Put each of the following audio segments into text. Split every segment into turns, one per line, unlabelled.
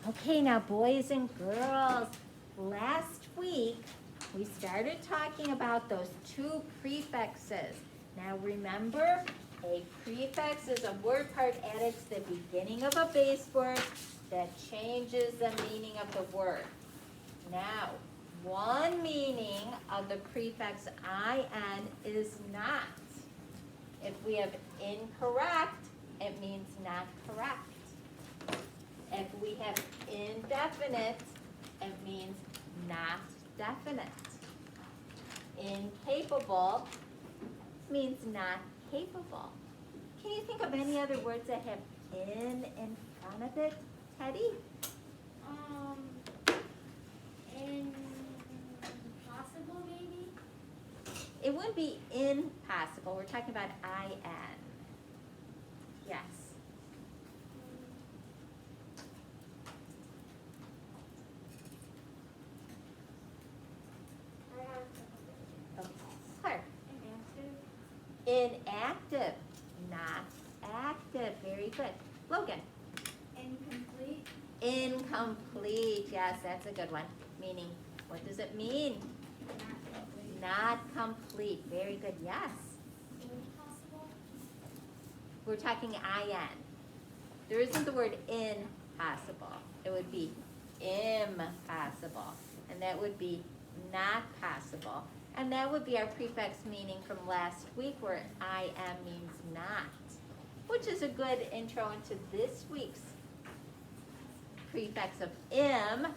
Okay, now boys and girls, last week we started talking about those two prefixes. Now remember, a prefix is a word part added to the beginning of a base word that changes the meaning of the word. Now, one meaning of the prefix in is not. If we have incorrect, it means not correct. If we have indefinite, it means not definite. Incapable means not capable. Can you think of any other words that have in front of it, Teddy?
Impossible maybe?
It wouldn't be impossible. We're talking about in. Yes. Clark. Inactive, not active. Very good. Logan.
Incomplete.
Incomplete. Yes, that's a good one. Meaning, what does it mean?
Not complete.
Not complete. Very good. Yes.
Impossible.
We're talking in. There isn't the word impossible. It would be impossible. And that would be not possible. And that would be our prefix meaning from last week where im means not. Which is a good intro into this week's prefix of im,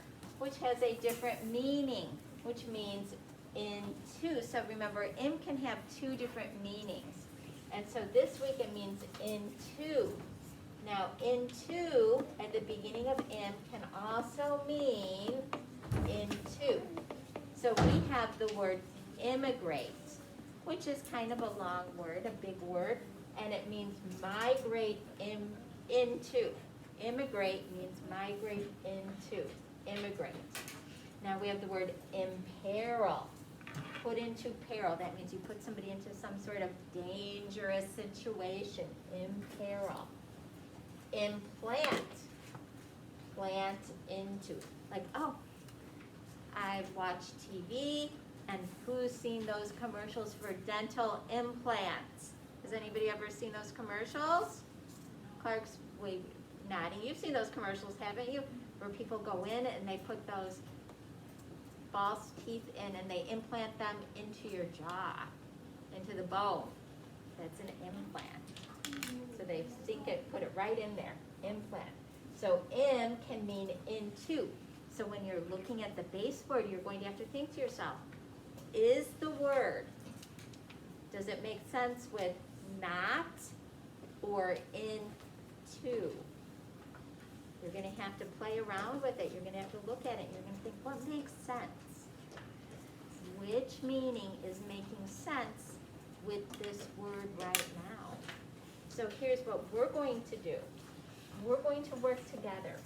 which has a different meaning, which means into. So remember, im can have two different meanings. And so this week it means into. Now, into at the beginning of im can also mean into. So we have the word immigrate, which is kind of a long word, a big word, and it means migrate into. Immigrate means migrate into, immigrate. Now we have the word imperil, put into peril. That means you put somebody into some sort of dangerous situation, imperil. Implant, plant into. Like, oh, I've watched TV, and who's seen those commercials for dental implants? Has anybody ever seen those commercials? Clark's nodding. You've seen those commercials, haven't you? Where people go in and they put those false teeth in and they implant them into your jaw, into the bone. That's an implant. So they sink it, put it right in there, implant. So im can mean into. So when you're looking at the base word, you're going to have to think to yourself, is the word, does it make sense with not or into? You're going to have to play around with it. You're going to have to look at it. You're going to think, what makes sense? Which meaning is making sense with this word right now? So here's what we're going to do. We're going to work together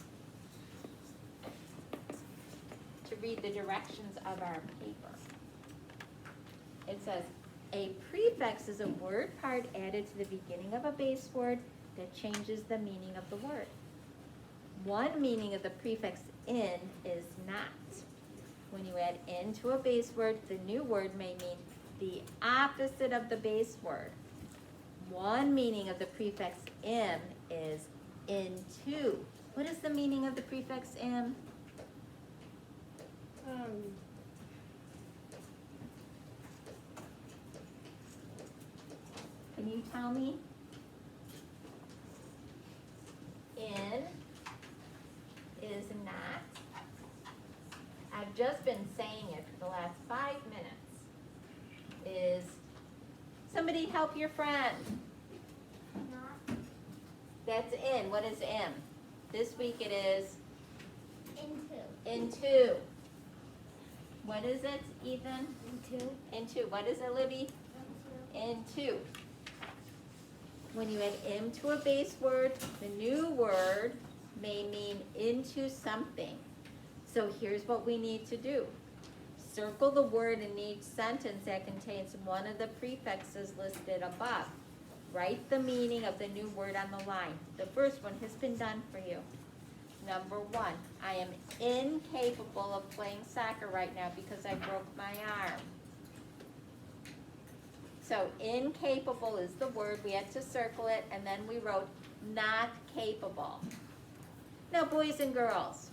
to read the directions of our paper. It says, a prefix is a word part added to the beginning of a base word that changes the meaning of the word. One meaning of the prefix in is not. When you add in to a base word, the new word may mean the opposite of the base word. One meaning of the prefix im is into. What is the meaning of the prefix im? Can you tell me? In is not. I've just been saying it for the last 5 minutes. Is somebody help your friend?
Not.
That's in. What is im? This week it is
Into.
into. What is it, Ethan?
Into.
Into. What is it, Libby? Into. When you add im to a base word, the new word may mean into something. So here's what we need to do. Circle the word in each sentence that contains one of the prefixes listed above. Write the meaning of the new word on the line. The first one has been done for you. Number 1, I am incapable of playing soccer right now because I broke my arm. So incapable is the word, we had to circle it, and then we wrote not capable. Now boys and girls,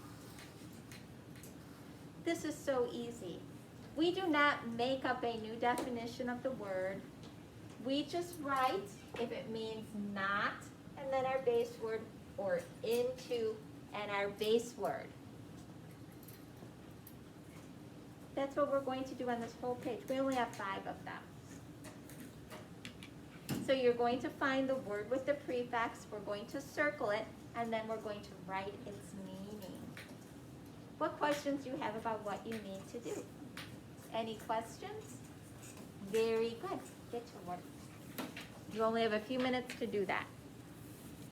this is so easy. We do not make up a new definition of the word. We just write if it means not, and then our base word, or into, and our base word. That's what we're going to do on this whole page. We only have 5 of them. So you're going to find the word with the prefix, we're going to circle it, and then we're going to write its meaning. What questions do you have about what you need to do? Any questions? Very good. Get to work. You only have a few minutes to do that.